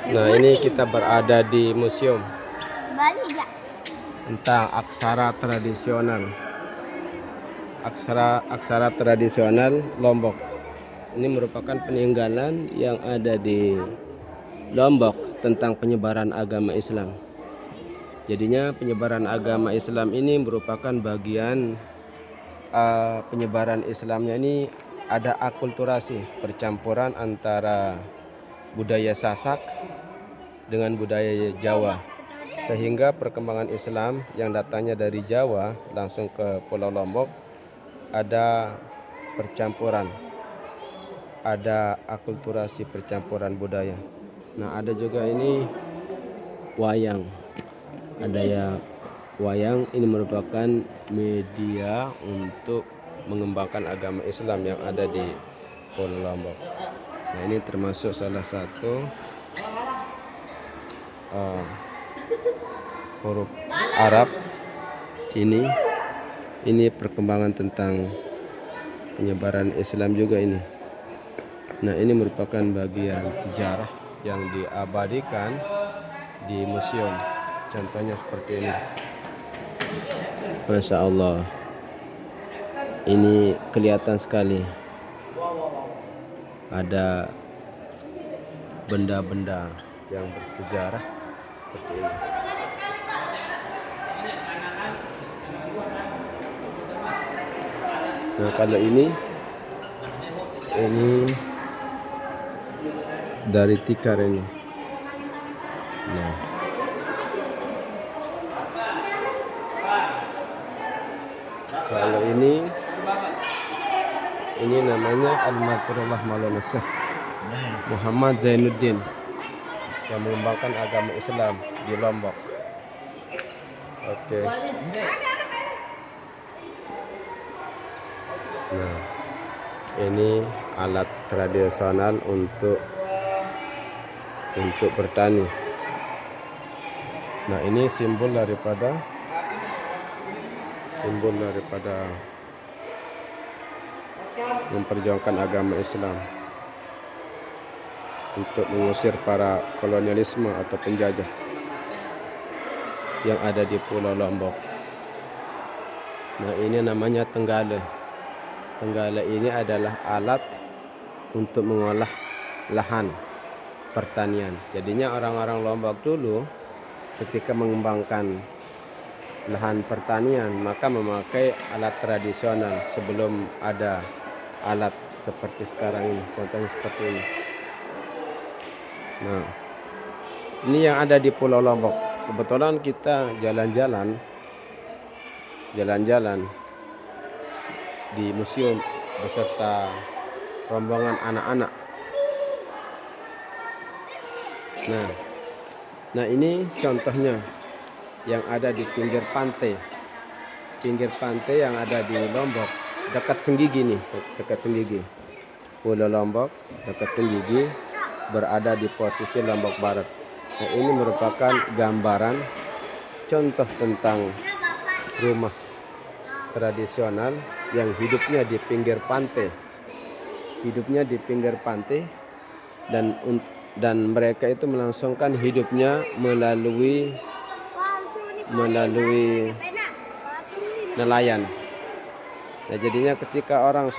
Nah, ini kita berada di museum Bali ya. tentang aksara tradisional. Aksara tradisional Lombok. Ini merupakan peninggalan yang ada di Lombok tentang penyebaran agama Islam. Jadinya penyebaran agama Islam ini merupakan bagian penyebaran Islamnya ini ada akulturasi, percampuran antara budaya Sasak dengan budaya Jawa, sehingga perkembangan Islam yang datangnya dari Jawa langsung ke Pulau Lombok ada percampuran, ada akulturasi percampuran budaya. Nah, ada juga ini wayang, ada ya wayang. Ini merupakan media untuk mengembangkan agama Islam yang ada di Pulau Lombok. Nah, ini termasuk salah satu huruf Arab. Ini perkembangan tentang penyebaran Islam juga ini. Nah, ini merupakan bagian sejarah yang diabadikan di museum. Contohnya seperti ini. Masya Allah, ini kelihatan sekali ada benda-benda yang bersejarah seperti ini. Nah, kalau ini dari tikar ini. Nah, kalau ini namanya Al-Makrullah Maulana Syekh Muhammad Zainuddin yang mengembangkan agama Islam di Lombok. Oke. Nah, ini alat tradisional untuk bertani. Nah, ini simbol daripada memperjuangkan agama Islam untuk mengusir para kolonialisme atau penjajah yang ada di Pulau Lombok. Nah, ini namanya tenggale. Tenggale ini adalah alat untuk mengolah lahan pertanian. Jadinya orang-orang Lombok dulu ketika mengembangkan lahan pertanian maka memakai alat tradisional sebelum ada alat seperti sekarang ini. Contohnya seperti ini. Nah, ini yang ada di Pulau Lombok. Kebetulan kita jalan-jalan di museum beserta rombongan anak-anak. Nah, ini contohnya yang ada di pinggir pantai yang ada di Lombok, dekat Senggigi nih, dekat Senggigi. Pulau Lombok dekat Senggigi berada di posisi Lombok Barat. Nah, ini merupakan gambaran contoh tentang rumah tradisional yang hidupnya di pinggir pantai, dan mereka itu melangsungkan hidupnya melalui nelayan. Nah, jadinya ketika orang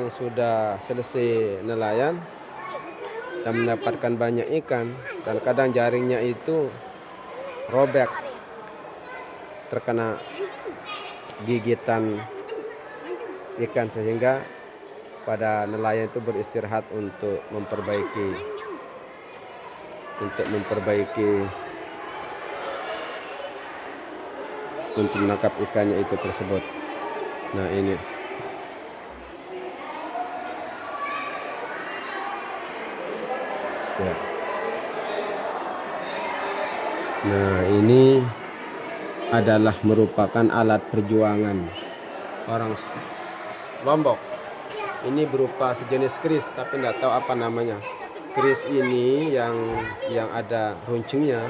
sudah selesai nelayan dan mendapatkan banyak ikan, dan kadang jaringnya itu robek terkena gigitan ikan, sehingga pada nelayan itu beristirahat untuk memperbaiki untuk menangkap ikannya itu tersebut. Nah, ini ya. Nah, ini adalah merupakan alat perjuangan orang Lombok. Ini berupa sejenis keris, tapi tidak tahu apa namanya. Keris ini yang ada runcingnya,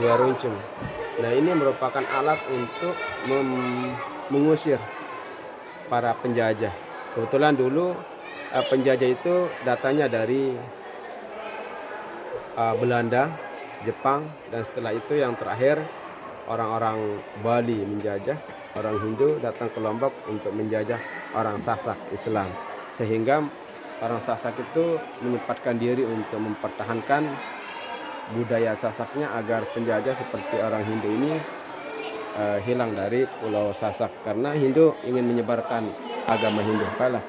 2 runcing. Nah, ini merupakan alat untuk mengusir para penjajah. Kebetulan dulu penjajah itu datangnya dari Belanda, Jepang, dan setelah itu yang terakhir orang-orang Bali menjajah, orang Hindu datang ke Lombok untuk menjajah orang Sasak Islam, sehingga orang Sasak itu menyempatkan diri untuk mempertahankan budaya Sasaknya agar penjajah seperti orang Hindu ini hilang dari Pulau Sasak, karena Hindu ingin menyebarkan agama Hindu. Kalah.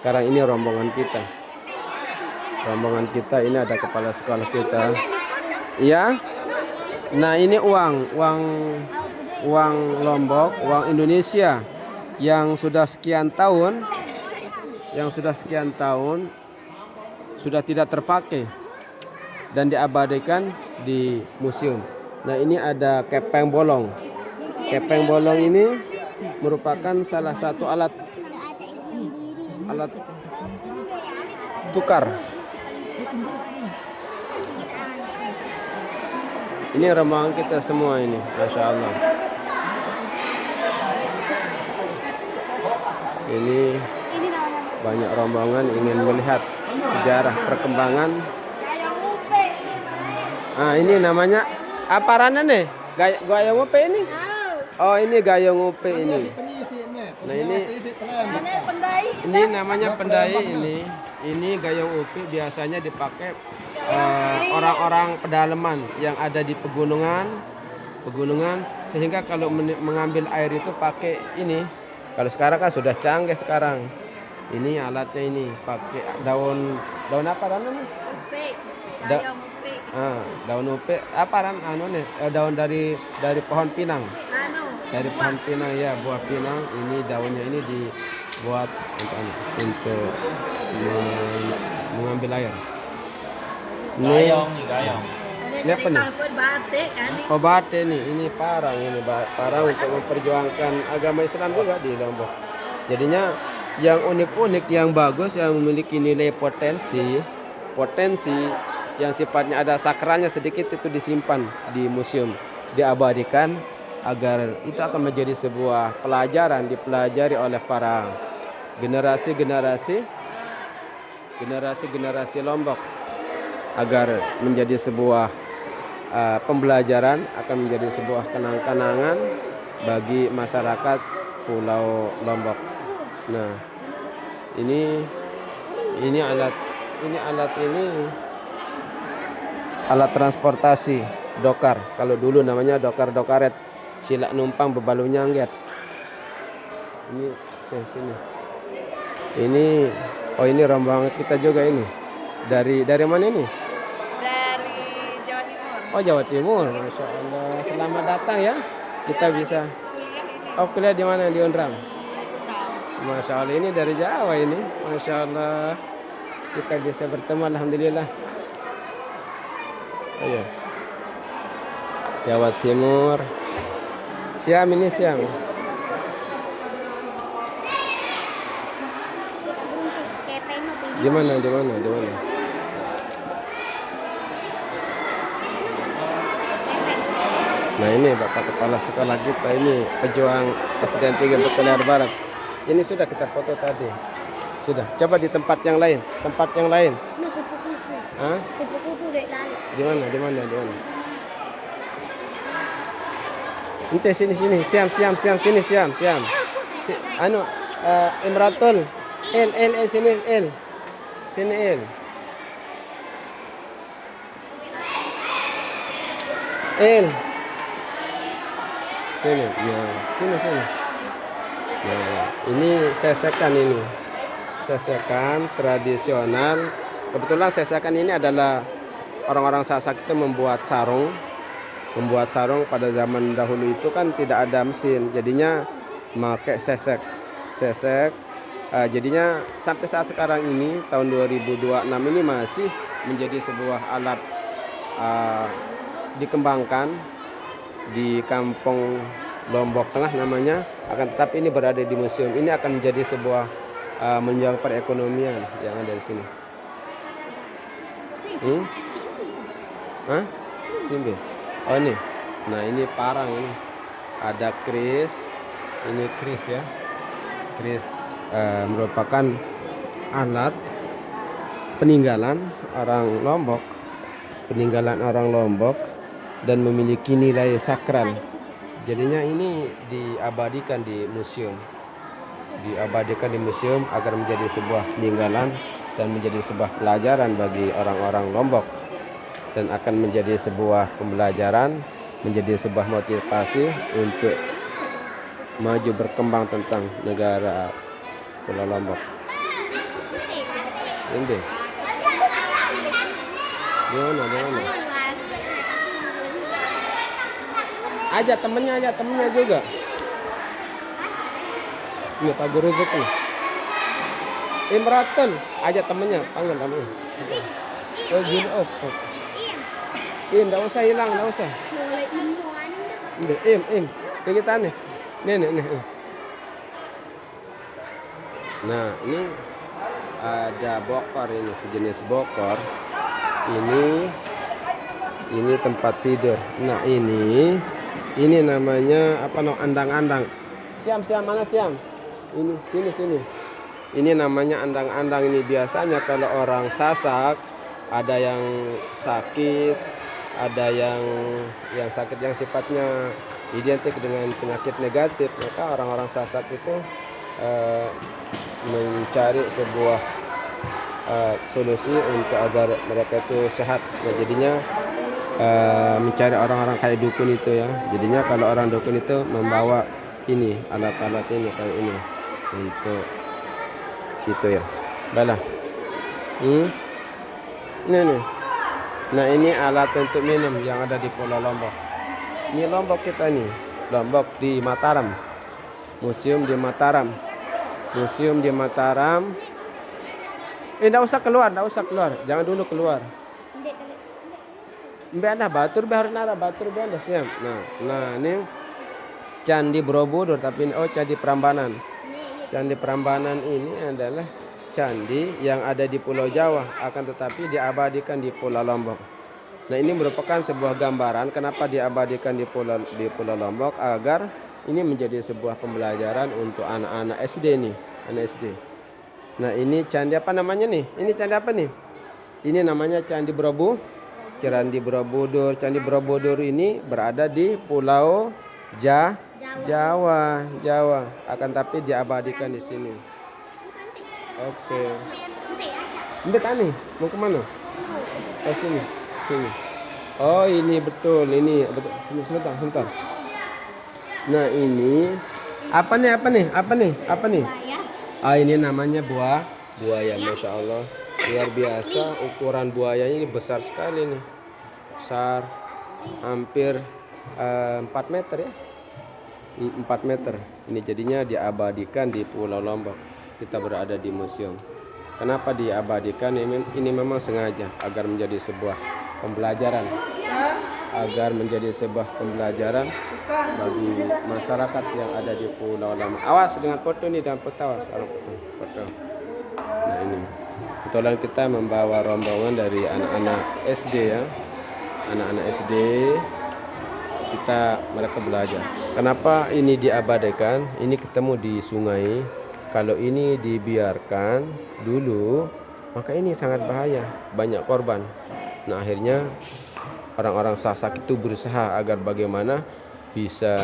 Sekarang ini rombongan kita ini ada kepala sekolah kita, ya. Nah, ini uang Lombok, uang Indonesia yang sudah sekian tahun sudah tidak terpakai dan diabadikan di museum. Nah, ini ada kepeng bolong. Kepeng bolong ini merupakan salah satu alat tukar. Ini rombongan kita semua ini, Masya Allah. Ini banyak rombongan ingin melihat sejarah perkembangan. Ini namanya apa rana nih? Gayung upe ini? Oh, ini gayung upe ini. Nah, ini namanya pendai ini. Ini gayung upi biasanya dipakai orang-orang pedalaman yang ada di pegunungan, sehingga kalau mengambil air itu pakai ini. Kalau sekarang kan sudah canggih sekarang. Ini alatnya ini pakai daun apa namanya? Upe. Gayung upe. Daun upe apa nih? Daun dari pohon pinang. Dari pohon pinang ya, buah pinang. Ini daunnya ini dibuat untuk mengambil air. Gayong. Ini apa nih? Oh, batik nih. Ini parang untuk memperjuangkan agama Islam juga di Lombok. Jadinya yang unik-unik, yang bagus, yang memiliki nilai potensi yang sifatnya ada sakralnya sedikit itu disimpan di museum, diabadikan agar itu akan menjadi sebuah pelajaran dipelajari oleh para generasi Lombok, agar menjadi sebuah pembelajaran, akan menjadi sebuah kenang-kenangan bagi masyarakat Pulau Lombok. Nah, ini alat transportasi dokar. Kalau dulu namanya dokar-dokaret, silak numpang bebalu nyangget. Ini sini. Ini rombongan kita juga ini. Dari mana ini? Dari Jawa Timur. Oh, Jawa Timur. Masya Allah. Selamat datang ya. Kita bisa kuliah di mana? Di Unram. Masya Allah, ini dari Jawa ini. Masya Allah. Kita bisa bertemu, alhamdulillah. Ayo. Jawa Timur. Siam. Di mana? Nah, ini Bapak Kepala Sekolah kita ini pejuang SDN 3 Betul Barat. Ini sudah kita foto tadi. Sudah. Coba di tempat yang lain. Kupu-kupu. Hah? Kupu-kupu dek lalu. Di mana? Ente sini. Siam. Sini. Imratul. Sini El. Sini El. Sini. Ya, sini. Nah, ini sesekan tradisional. Kebetulan sesekan ini adalah orang-orang Sasak itu membuat sarung pada zaman dahulu itu kan tidak ada mesin, jadinya pakai sesek. Jadinya sampai saat sekarang ini tahun 2026 ini masih menjadi sebuah alat dikembangkan di Kampung Lombok Tengah namanya, akan tetapi ini berada di museum. Ini akan menjadi sebuah menunjang perekonomian yang ada di sini. Simbil. Oh, ini. Nah, ini parang ini. Ada kris. Ini kris ya. Kris merupakan alat peninggalan orang Lombok peninggalan orang Lombok dan memiliki nilai sakral. Jadinya ini diabadikan di museum. Diabadikan di museum agar menjadi sebuah peninggalan dan menjadi sebuah pelajaran bagi orang-orang Lombok, dan akan menjadi sebuah pembelajaran, menjadi sebuah motivasi untuk maju berkembang tentang negara Pulau Lombok. Ini gimana? Ajak temennya juga. Iya, Pak Guru Zuk nih. Imraton, ajak temennya, panggil temennya. Oh, gini, oh. Enggak usah hilang, enggak usah. Ini tanya. Nih. Nah, ini ada bokor, ini sejenis bokor. Ini tempat tidur. Nah, ini namanya apa, no, andang-andang. Siam mana Siam? Ini sini. Ini namanya andang-andang. Ini biasanya kalau orang Sasak ada yang sakit, ada yang sakit yang sifatnya identik dengan penyakit negatif, maka orang-orang Sasak itu mencari sebuah solusi untuk agar mereka itu sehat. Nah, jadinya mencari orang-orang kayak dukun itu ya. Jadinya kalau orang dukun itu membawa ini alat-alat ini kayak ini untuk itu ya. Balah. Nih. Nah, ini alat untuk minum yang ada di Pulau Lombok. Ini Lombok kita nih. Lombok di Mataram. Museum di Mataram. Enggak usah keluar. Jangan dulu keluar. Mbak ada batur anda siap. Nah, ini Candi Borobudur, tapi Candi Prambanan. Candi Prambanan ini adalah candi yang ada di Pulau Jawa, akan tetapi diabadikan di Pulau Lombok. Nah, ini merupakan sebuah gambaran kenapa diabadikan di Pulau Lombok, agar ini menjadi sebuah pembelajaran untuk anak-anak SD nih, anak SD. Nah, ini candi apa namanya nih? Ini candi apa nih? Ini namanya Candi Borobudur. Candi Borobudur ini berada di Pulau Jawa. Akan tapi diabadikan di sini. Oke. Mbak Tani, mau kemana? Ke sini. Oh, ini betul. Ini sebentar. Nah, ini apa nih? Ah, ini namanya buaya, masya Allah. Luar biasa, ukuran buayanya ini besar sekali nih. Besar, hampir 4 meter ya. 4 meter. Ini jadinya diabadikan di Pulau Lombok. Kita berada di museum. Kenapa diabadikan? Ini memang sengaja agar menjadi sebuah pembelajaran. Bagi masyarakat yang ada di Pulau Lombok. Awas dengan foto nih, dan foto. Nah, ini kebetulan kita membawa rombongan dari anak-anak SD ya. Anak-anak SD mereka belajar. Kenapa ini diabadikan? Ini ketemu di sungai. Kalau ini dibiarkan dulu, maka ini sangat bahaya, banyak korban. Nah, akhirnya orang-orang Sasak itu berusaha agar bagaimana bisa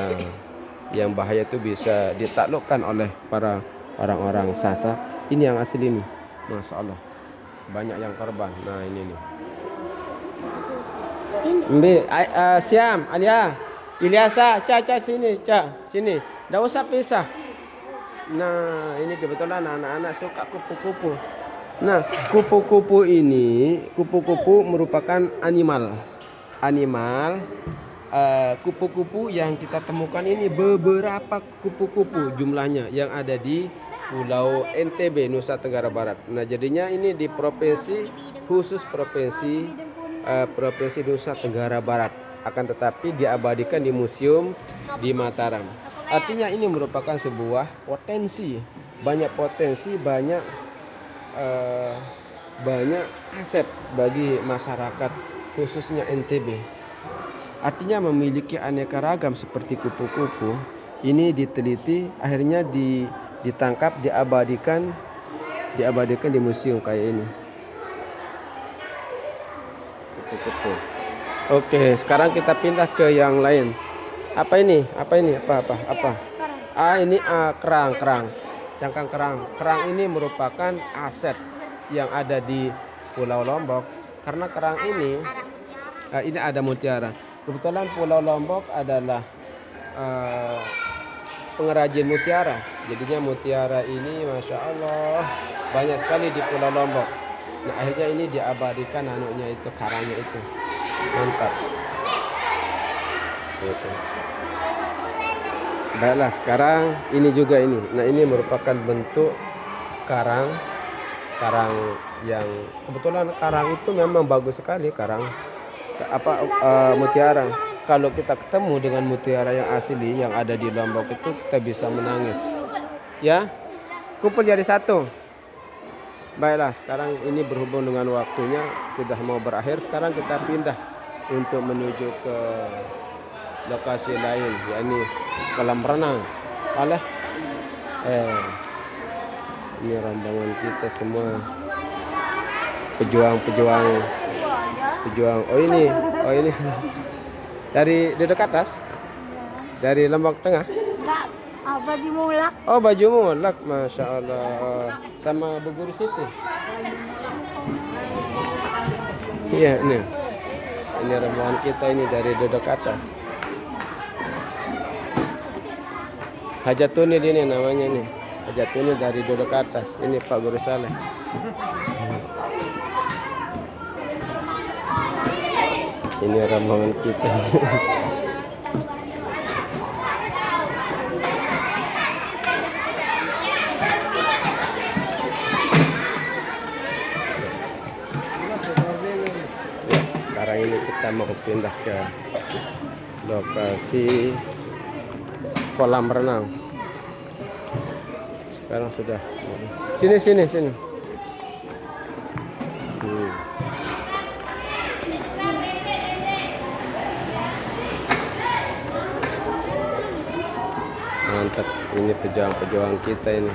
yang bahaya itu bisa ditaklukkan oleh para orang-orang Sasak. Ini yang asli nih, masya Allah, banyak yang korban. Nah, ini nih. Siam, Alia, Ilyasa, Caca sini. Nggak usah pisah. Nah, ini kebetulan anak-anak suka kupu-kupu. Nah, kupu-kupu merupakan animal. Kupu-kupu yang kita temukan ini beberapa kupu-kupu jumlahnya yang ada di Pulau NTB, Nusa Tenggara Barat. Nah, jadinya ini di provinsi Nusa Tenggara Barat. Akan tetapi diabadikan di museum di Mataram. Artinya ini merupakan sebuah banyak potensi, banyak aset bagi masyarakat khususnya NTB. Artinya memiliki aneka ragam seperti kupu-kupu. Ini diteliti, akhirnya ditangkap, diabadikan di museum kayak ini. kupu-kupu. Oke, sekarang kita pindah ke yang lain. Apa ini? Apa ini? Apa? Ini kerang. Cangkang kerang. Kerang ini merupakan aset yang ada di Pulau Lombok. Karena kerang ini ada mutiara. Kebetulan Pulau Lombok adalah pengrajin mutiara. Jadinya mutiara ini Masya Allah banyak sekali di Pulau Lombok. Nah akhirnya ini diabadikan itu karangnya itu. Mantap gitu. Baiklah, sekarang ini juga ini. Nah ini merupakan bentuk karang yang kebetulan karang itu memang bagus sekali. Karang mutiara. Kalau kita ketemu dengan mutiara yang asli yang ada di Lombok itu kita bisa menangis. Ya, kumpul jadi satu. Baiklah, sekarang ini berhubung dengan waktunya sudah mau berakhir. Sekarang kita pindah untuk menuju ke lokasi lain, yakni kolam renang. Ini rombongan kita semua pejuang. Oh ini dari duduk atas, dari Lombok Tengah. Baju mulak. Oh baju mulak, Masya Allah. Sama Bu Guru Siti. Iya ini rombongan kita ini dari duduk atas. Hajatuni ini namanya nih. Hajatuni dari duduk atas. Ini Pak Guru Saleh. Ini rombongan kita. Sekarang ini kita mau pindah ke lokasi kolam renang. Sekarang sudah sini. Mantap, ini pejuang kita ini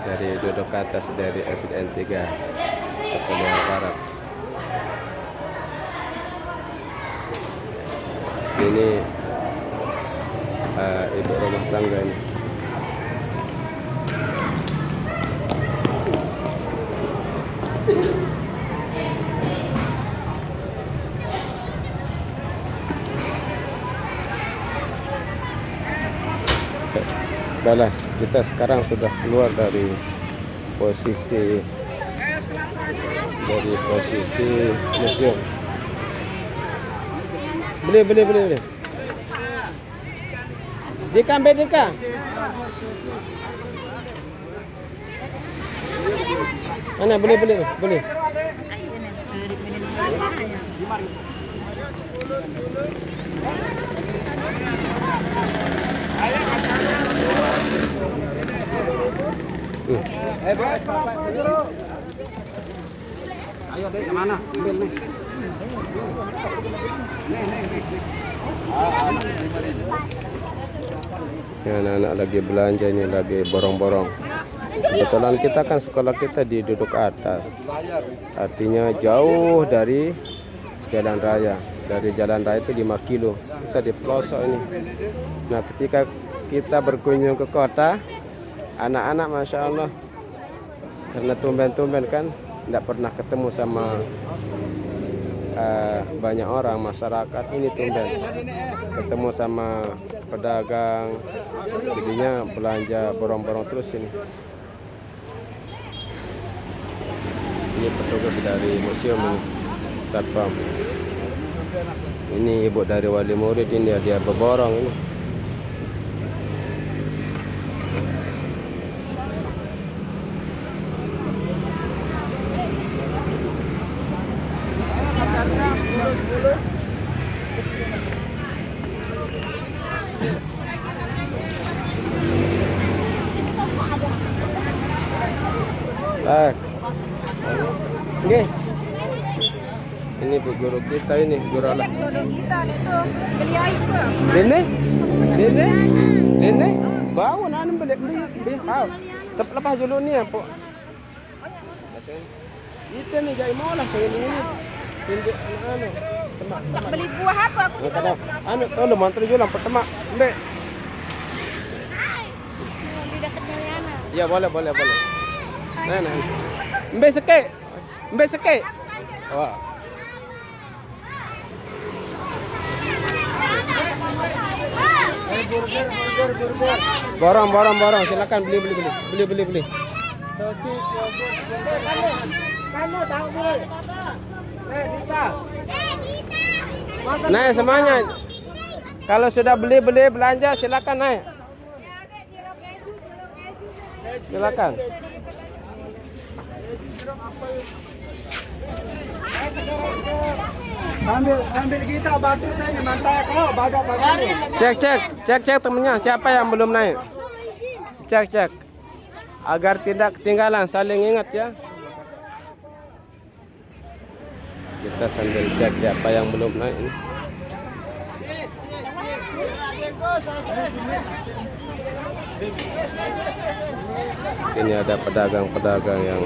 dari duduk atas dari SDN 3 Kepulauan Barat. Ini ibu rumah tangga ini. Baiklah, kita sekarang sudah keluar dari posisi museum. Beli. Dika. Mana beli. Ayo deh, kemana? Ambil nih. Ini anak-anak lagi belanja ini, lagi borong-borong. Kebetulan kita kan sekolah kita di duduk atas. Artinya jauh dari jalan raya. Dari jalan raya itu 5 kilo. Kita di pelosok ini. Nah, ketika kita berkunjung ke kota, anak-anak Masya Allah, karena tumben-tumben kan tidak pernah ketemu sama banyak orang masyarakat, ini tumben ketemu sama pedagang, jadinya belanja borong-borong terus ini. Ini petugas dari museum ini, satpam. Ini ibu dari wali murid ini, dia berborong ini. Oke. Ini bu guru kita ini, guru Allah. Dene. Bawa nan beli. Lepas dulu ni apa? Itu nih jai mola saya ini. Hindi ano. Temak. Beli buah apa? Kadang anu tolong mantu jualan petemak. Mbak. Di dekatnya Liana. Iya boleh. Nah. Mbak seke. Wah. Burger. Borong. Silakan beli. Kamu tahu dulu. Dita. Naik semuanya. Kalau sudah beli belanja silakan naik. Silakan. Ambil kita batu saya ini mantai kau badak. Cek temennya siapa yang belum naik. Cek. Agar tidak ketinggalan, saling ingat ya. Kita sambil cek siapa yang belum naik ini. Ini ada pedagang-pedagang yang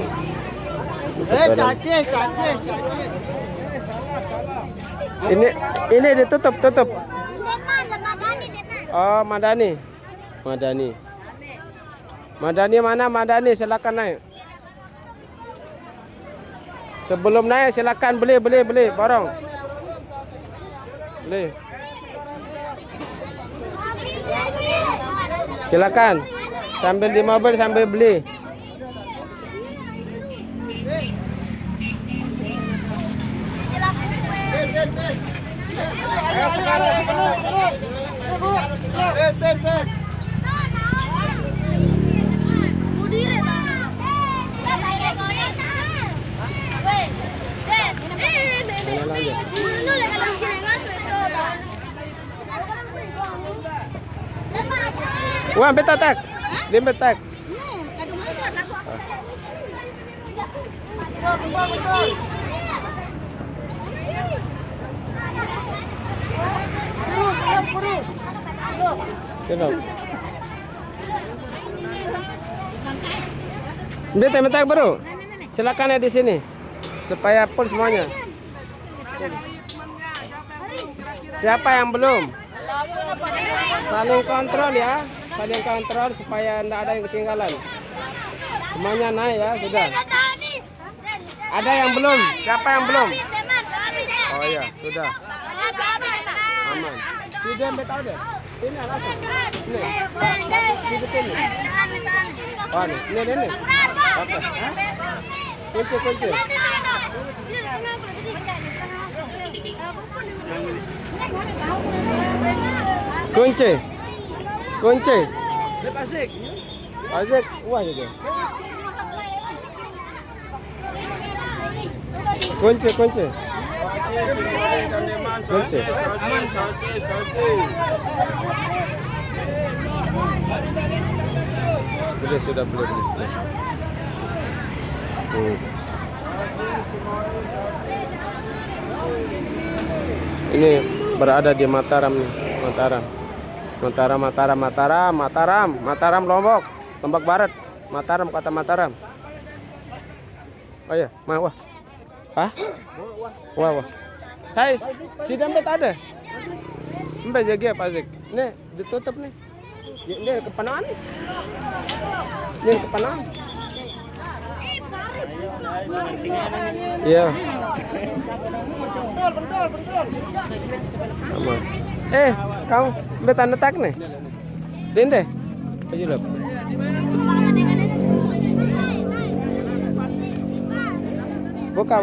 Cacis. Ini ditutup. Deman, Oh, Madani mana Madani, silakan naik. Sebelum naik silakan beli borong. Beli. Silakan. Sambil di mobil sambil beli. Wah, betak. Dia betak. Betak baru. Silakan ya di sini. Supaya full semuanya. Siapa yang belum? Saling kontrol ya. Saling kontrol supaya tidak ada yang ketinggalan. Semuanya naik ya, sudah. Ada yang belum? Siapa yang belum? Oh iya, sudah. Aman. Sudah betul deh. Ini alasan. Ini. Ini. Oh, ini. Apa? Kunci. Kunci. Asik. Wah juga. Kunci. Sudah beli. Ini berada di Mataram nih, Mataram Lombok Barat, kota Mataram. Oh ya, wah. Hah? Wah. Saya si dompet ada. Mbak jaga Pak Zik. Nih, ditutup nih. Ini kepanaan. Iya. Betul. Aman. Kamu mbak tanda tak nih. Dende. Ayo loh. Buka.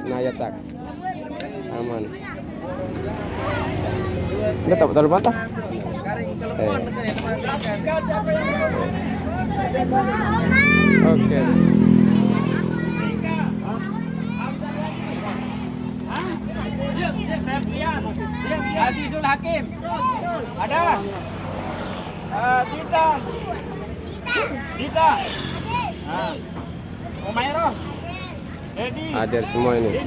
Nah ya tak. Aman. Ini tak betul mata. Oke. Azizul Hakim. Ada. Dita. Umairah. Dedi. Hadir semua ini.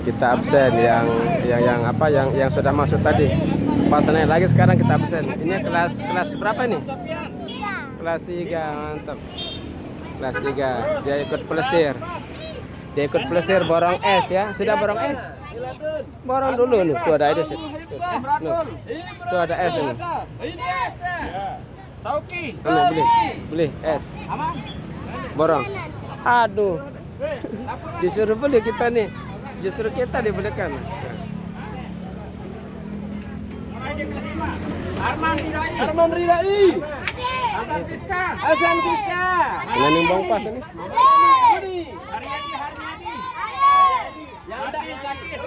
Kita absen yang sudah masuk tadi. Pas naik lagi sekarang kita absen. Ini kelas berapa nih? Kelas 3, mantap. Kelas 3. Dia ikut pelesir. Dia ikut plesir borong es ya. Sudah borong es? Borong dulu nih. Tuh ada es. Tuh ada es ini. Ini es. Sauki. Mana beli es. Borong. Aduh. Disuruh beli kita nih. Justru kita dibelikan. Arman Ridai. Hasan Siska. Mana nih bang pas ini? Yang ada yang sakit.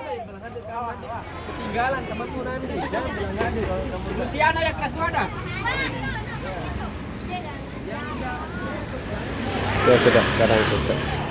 Ketinggalan kamu tuh nanti. Jangan bilang nggak ada kalau kamu. Luciana yang kelas 2 ada. Ya sudah sekarang sudah.